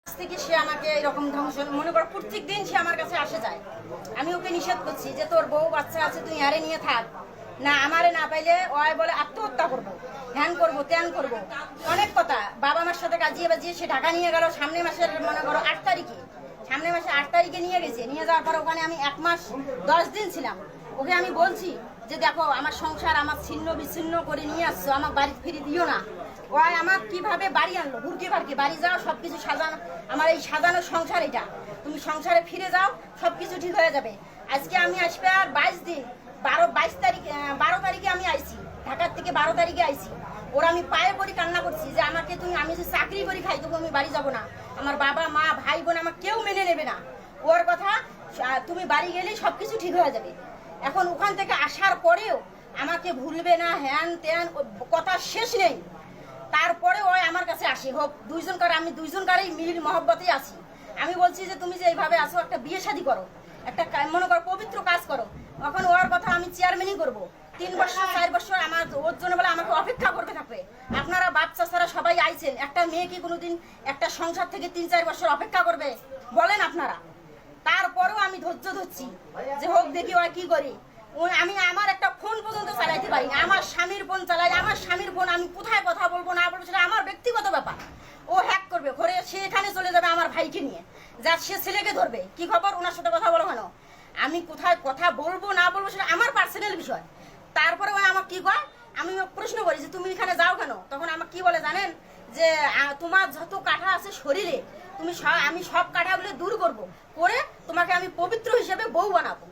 থেকে সে আমাকে এরকম ধ্বংস মনে করো প্রত্যেক দিন সে আমার কাছে আসে যায়। আমি ওকে নিষেধ করছি যে তোর বউ বাচ্চা আছে তুই আরে নিয়ে থাক, না আমারে না পাইলে ওই বলে আত্মহত্যা করবো, ধ্যান করবো, ত্যান করবো, অনেক কথা। বাবা মার সাথে কাজিয়ে বাজিয়ে সে ঢাকা নিয়ে গেল সামনে মাসের মনে করো 8 তারিখে, সামনে মাসে 8 তারিখে নিয়ে গেছে। নিয়ে যাওয়ার পর ওখানে আমি 1 মাস 10 দিন ছিলাম। ওকে আমি বলছি যে দেখো আমার সংসার আমার ছিন্ন বিচ্ছিন্ন করে নিয়ে আসছো, আমার বাড়ি ফিরে দিও না। ওই আমার কিভাবে বাড়ি আনলো, ঘুরকে পারকে বাড়ি যাও, সবকিছু সাজানো, আমার এই সাজানো সংসার, এটা তুমি সংসারে ফিরে যাও, সবকিছু ঠিক হয়ে যাবে। আজকে আমি আসবে আর 22 দিন, 12 তারিখে আমি আইছি ঢাকার থেকে, 12 তারিখে আইছি। ওরা আমি পায়ে পড়ি কান্না করছি যে আমাকে তুমি, আমি যে চাকরি করি খাই তবু আমি বাড়ি যাব না, আমার বাবা মা ভাই বোন আমার কেউ মেনে নেবে না। ওর কথা তুমি বাড়ি গেলেই সবকিছু ঠিক হয়ে যাবে। এখন ওখান থেকে আসার পরেও আমাকে ভুলবে না, হ্যান ত্যান, কথা শেষ নেই। তারপরে ওই আমার কাছে আসি, হোক দুইজনকার, আমি দুইজনকারই মিল মহব্বতেই আছি। আমি বলছি যে তুমি যে এইভাবে আসো একটা বিয়ে শাদী করো, একটা মনে করো পবিত্র কাজ করো। এখন ওর কথা আমি চেয়ারম্যানই করবো, 3 বছর 4 বছর আমার ওর জন্য বলে আমাকে অপেক্ষা করতে থাকবে। আপনারা বাচ্চা ছাড়া সবাই আইছেন, একটা মেয়ে কি কোনোদিন একটা সংসার থেকে 3-4 বছর অপেক্ষা করবে বলেন আপনারা? তারপরেও আমি ধৈর্য ধরছি যে হোক দেখি ওই কি করি। আমি আমার একটা ফোন পর্যন্ত চালাইতে পারি না, আমার স্বামীর ফোন চালাই, আমার স্বামীর ফোন আমি কোথায় কথা বলবো না বলবো সেটা আমার ব্যক্তিগত ব্যাপার। ও হ্যাক করবে ঘরে, সে এখানে চলে যাবে আমার ভাইকে নিয়ে, যা সে ছেলেকে ধরবে, কি খবর ওনার সাথে কথা বলো কেন? আমি কোথায় কথা বলবো না বলবো সেটা আমার পার্সোনাল বিষয়। তারপরে ওই আমার কি কয়, আমি প্রশ্ন করি যে তুমি এখানে যাও কেন? তখন আমার কি বলে জানেন, যে তোমার যত কাঁটা আছে শরীরে, তুমি আমি সব কাঁটাগুলো দূর করব, করে তোমাকে আমি পবিত্র হিসেবে বউ বানাবো।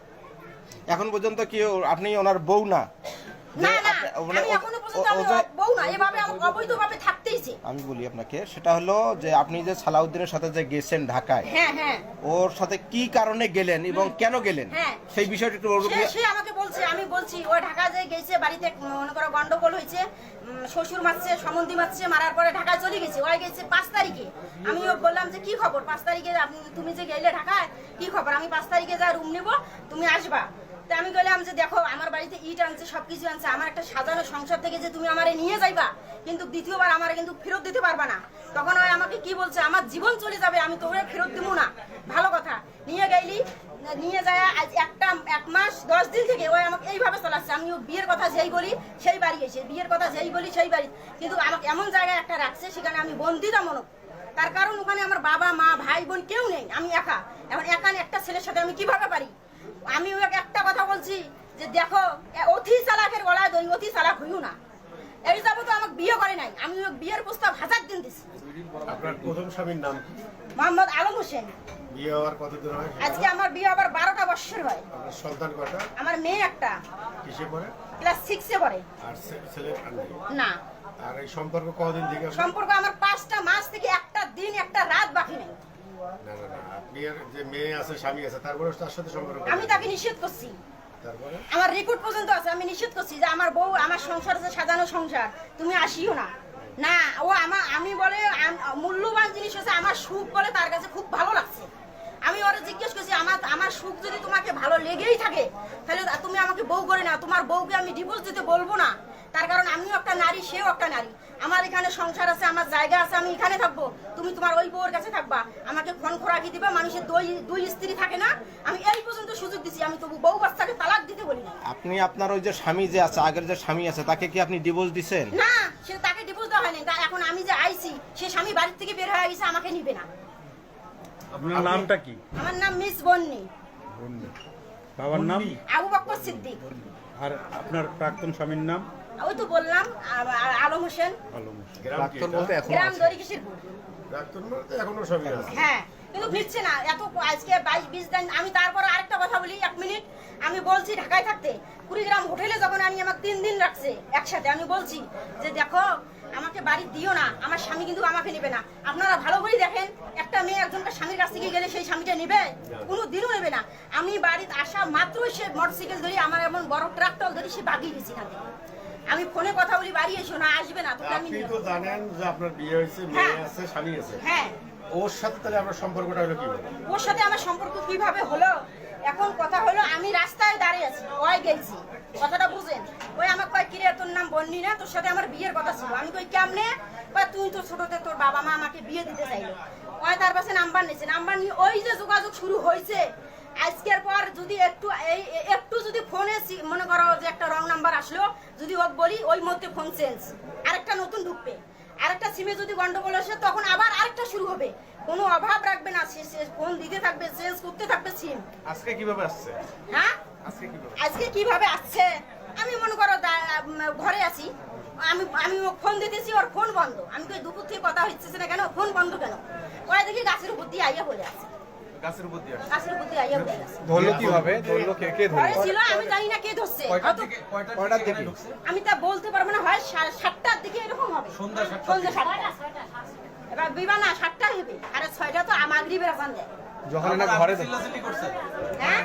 এখন পর্যন্ত কি আপনি ওনার বউ না? না না, আমি এখনো পর্যন্ত আমি বউ না, এভাবে আমাকে অবৈধভাবে থাকতেইছে। আমি বলি আপনাকে, সেটা হলো যে আপনি যে সালাউদ্দিনের সাথে যে গেছেন ঢাকায়, হ্যাঁ হ্যাঁ, ওর সাথে কি কারণে গেলেন এবং কেন গেলেন সেই বিষয়টা একটু বলবেন? সে আমাকে বলছে, আমি বলছি ও ঢাকা যে গেছে, বাড়িতে মনে করো গন্ডগোল হয়েছে, শ্বশুর মারছে, সম্বন্ধী মারছে, মারার পরে ঢাকা চলে গেছে। ওই গেছে 5 তারিখে। আমি বললাম যে কি খবর 5 তারিখে তুমি যে গেলে ঢাকায়, কি খবর? আমি 5 তারিখে যা রুম নেবো, তুমি আসবা। তা আমি বললাম যে দেখো আমার বাড়িতে ইট আনছে, সবকিছু আনছে, আমার একটা সাজানো সংসার থেকে যে তুমি আমারে নিয়ে যাইবা, কিন্তু দ্বিতীয়বার আমারে কিন্তু ফেরত দিতে পারবা না। তখন ওই আমাকে কি বলছে, আমার জীবন চলে যাবে, আমি তোরে ফেরত দিব না। ভালো কথা, নিয়ে গেলি, নিয়ে যায় আজ 1 মাস 10 দিন থেকে ওই আমাকে এইভাবে চালাচ্ছে। আমি বিয়ের কথা যেই বলি সেই বাড়ি এসে, বিয়ের কথা যেই বলি সেই বাড়ি, কিন্তু আমাকে এমন জায়গায় একটা রাখছে সেখানে আমি বন্দিতা মনে। তার কারণ ওখানে আমার বাবা মা ভাই বোন কেউ নেই, আমি একা। এখন একা একটা ছেলের সাথে আমি কিভাবে পারি? আমি ওকে একটা কথা বলছি যে দেখো, অতি চালাকের গলায় দই, অতি চালাক হইও না। এই যাবো তো আমাকে বিয়ে করে নাই, আমি বিয়ের প্রস্তাব 1000 দিন দিছি। আপনার প্রথম স্বামীর নাম কি? মোহাম্মদ আলম হোসেন। বিয়ে হওয়ার কতদিন হয়? আজকে আমার বিয়ে আবার 12টা বছর হয়। আপনার সন্তান কটা? আমার মেয়ে একটা, কিসে পড়ে? ক্লাস 6-এ পড়ে। আর ছেলে না। আর এই সম্পর্ক কতদিন থেকে? সম্পর্ক আমার 5টা মাস থেকে একটা দিন একটা রাত বাকি নেই। না না না, আপনি যে মেয়ে আছে স্বামী আছে, তারপরে তার সাথে সম্পর্ক? আমি তাকে নিষেধ করছি, তারপরে আমার রেকর্ড পর্যন্ত আছে, আমি নিষেধ করছি যে আমার বউ, আমার সংসার আছে সাজানো সংসার, তুমি আসিও না। না, ও আমি বলে মূল্যবান জিনিস হচ্ছে আমার সুখ, বলে তার কাছে খুব ভালো লাগছে। আমি ওরা জিজ্ঞেস করছি আমার সুখ যদি তোমাকে ভালো লেগেই থাকে তাহলে তুমি আমাকে বউ করে নাও, তোমার বউকে আমি ডিভোর্স দিতে বলবো না। তার কারণ আমিও একটা নারী, সেও একটা নারী, আমার এখানে সংসার আছে, আমার জায়গা আছে, আমি এখানে থাকবো, তুমি তোমার ওই বউয়ের কাছে থাকবা, আমাকে খন খোরাকি দিবে। মানুষের দুই স্ত্রী থাকে না, আমি এই পর্যন্ত সুযোগ দিচ্ছি, আমি তবু বউ বাচ্চাকে তালাক দিতে বলি না। আপনি আপনার ওই যে স্বামী যে আছে, আগের যে স্বামী আছে, তাকে কি আপনি ডিভোর্স দিবেন? না, সে তাকে ডিভোর্স দেওয়া হয়নি। এখন আমি যে আইছি, সে স্বামী বাড়ির থেকে বের হয়ে গেছে, আমাকে নিবে না। আপনার নামটা কি? আমার নাম মিস বন্নি। বাবার নাম? আবু বকর সিদ্দিক। আর আপনার প্রাক্তন স্বামীর নাম? ওই তো বললাম, আলম হোসেন। আলম হোসেন। ডাক্তার বলতে এখন গ্রাম দরিকিশিরপুর। ডাক্তার বলতে এখনো স্বামী আছে? হ্যাঁ, কিন্তু নিচ্ছে না এত, আজকে 22-20 দিন। আমি তারপর আরেকটা কথা বলি, 1 মিনিট। আমি বলছি ঢাকায় থাকতে কুড়িগ্রাম হোটেলে যখন আমি আমাকে 3 দিন রাখছে একসাথে, আমি বলছি যে দেখো আমাকে বাড়ি দিও না, আমার স্বামী কিন্তু আমাকে নেবে না। আপনারা ভালো করে দেখেন, একটা মেয়ে একজনটা স্বামীর কাছ থেকে গেলে সেই স্বামীটা নেবে? কোনো দিনও নেবে না। আমি বাড়িতে আসা মাত্রই সে মোটরসাইকেল ধরি, আমার এমন বড় ট্রাক্টর ধরি, সে বাগিয়ে গেছি না। আমি ফোনে কথা বলি, বাড়ি এসো না, আসবে না, তোকে আমি আপনি তো জানেন যে আপনার বিয়ে হয়েছে, মেয়ে আছে, স্বামী আছে। হ্যাঁ, ওর সাথে তাহলে আপনার সম্পর্কটা হলো কিভাবে? ওর সাথে আমার সম্পর্ক কিভাবে হলো? এখন কথা হলো, আমি রাস্তায় দাঁড়িয়ে আছি, ওই গেছি, কথাটা বুঝেন। ওই আমাকে কয় কিরে তোর নাম বন্নি না, তোর সাথে আমার বিয়ের কথা ছিল। আমি কই কেমনে? তুই তো ছোটতে তোর বাবা মা আমাকে বিয়ে দিতে চাইলো। ওই তার কাছে নাম্বার নিয়েছে, নাম্বার নিয়ে ওই যে যোগাযোগ শুরু হয়েছে আজকের পর যদি একটু যদি ফোনে মনে করো যে একটা রং নাম্বার আসলো, যদি ওকে বলি ওই মধ্যে ফোন চেঞ্জ, আরেকটা নতুন ঢুকবে, আরেকটা সিমে যদি গন্ডগোল আসে তখন আবার আরেকটা শুরু হবে। কোনো অভাব রাখবে না, ফোন দিতে থাকবে, চেঞ্জ করতে থাকবে সিম। আজকে কিভাবে আসছে? হ্যাঁ আজকে কিভাবে আসছে, আমি মনে করো ঘরে আছি, আমি ফোন দিতেছি, ওর ফোন বন্ধ। আমি তো দুপুর থেকে কথা হচ্ছে না কেন, ফোন বন্ধ কেন? ওরা দেখি গাছের উপর দিয়ে আইয়া বলে আছে, গাছের উপর দিয়ে গাছের উপর দিয়ে আইয়া বলে আছে। ধরলো কিভাবে? ধরলো কে ঘরে ছিল, আমি জানি না কে ধরছে। কয়টার দিকে? আমি তা বলতে পারবো না, হয় 7টার দিকে এরকম হবে, সন্ধ্যা 7টা। এবার বিবাহ না 7টা হবে, আরে 6টা তো মাগরিবের আজান দেয়। যখন না ঘরে হ্যাঁ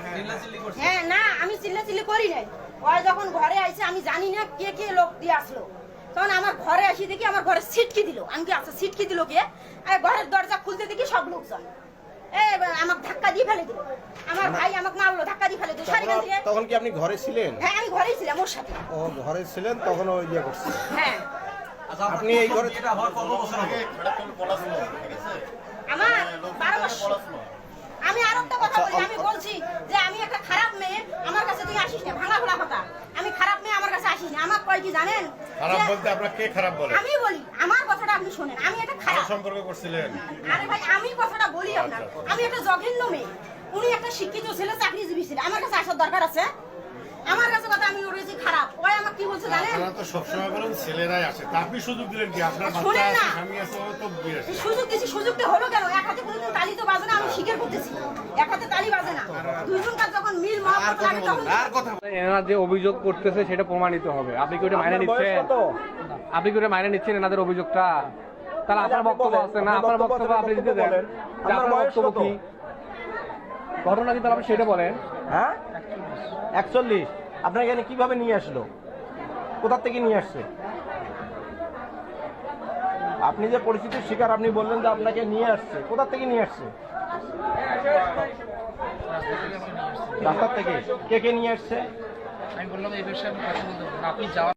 হ্যাঁ, না আমি চিল্লাচিল্লি করি নাই। ওই যখন ঘরে আইছে আমি জানি না কে কে লোক দিয়ে আসলো, তখন আমার ঘরে আসি দেখি আমার ঘরে সিটকি দিল। আমি কি আচ্ছা সিটকি দিল কে? ঘরের দরজা খুলতে দেখি সব লোকজন আমাকে ধাক্কা দিয়ে ফেলে দিল, আমার ভাই আমাকে মারলো, ধাক্কা দিয়ে ফেলে দিল। তখন কি আপনি ঘরে ছিলেন? হ্যাঁ আমি ঘরেই ছিলাম ওর সাথে। ও ঘরে ছিলেন, তখন ওই ইয়ে করছে। হ্যাঁ আপনি এই ঘরে আমার 12 বছর। আমি আর একটা কথা বলি, আমি বলছি যে আমি একটা খারাপ মেয়ে, আমার কাছে তুই আসিস না, ভাঙা খোলা কথা। আমি খারাপ মেয়ে, আমার কাছে আসিস না। আমার কয় কি জানেন? খারাপ বলতে আপনার কে খারাপ বলে? আমি বলি, আমার কথাটা আপনি শোনেন, আমি একটা খারাপ সম্পর্ক করছিলেন। আরে ভাই আমি কথাটা বলি আপনার, আমি একটা জঘন্য মেয়ে, উনি একটা শিক্ষিত ছেলে, চাকরিজীবী ছেলে, আমার কাছে আসার দরকার আছে? আমার কাছে কথা আমি ওরেছি খারাপ, ওই আমাকে কি বলছে জানেন? আপনারা তো সবসময় বলেন ছেলেরাই আসে, তা আপনি সুযোগ দিলেন কি? আপনার বাচ্চা শোনেন আছে, না। স্বামী আছে, ও তো বিয়ে আছে। সুযোগ দিছি, সুযোগটা হলো কেন? এক হাতে কোনোদিন তালি তো বাজে না, আমি স্বীকার করতেছি, এক হাতে তালি বাজে না। দুইজনকার যখন মিল মহব্বত লাগে তখন এনারা যে অভিযোগ করতেছে সেটা প্রমাণিত হবে। আপনি কি ওটা মাইনে নিচ্ছেন? আপনি কি ওটা মাইনে নিচ্ছেন এনাদের অভিযোগটা? তাহলে আপনার বক্তব্য আছে না, আপনার বক্তব্য আপনি দিতে দেন যে আপনার বক্তব্য কি, ঘটনা কি, তাহলে আপনি সেটা বলেন। হ্যাঁ 41 আপনার এখানে কিভাবে নিয়ে আসলো? কোথা থেকে নিয়ে আসছে? আপনি যে পরিস্থিতির শিকার, আপনি বললেন যে আপনাকে নিয়ে আসছে, কোথা থেকে নিয়ে আসছে? রাস্তা থেকে। কে কে নিয়ে আসছে? আমি বললাম এই বিষয়ে আমি কথা বলতে পারবো না। আপনি যাওয়ার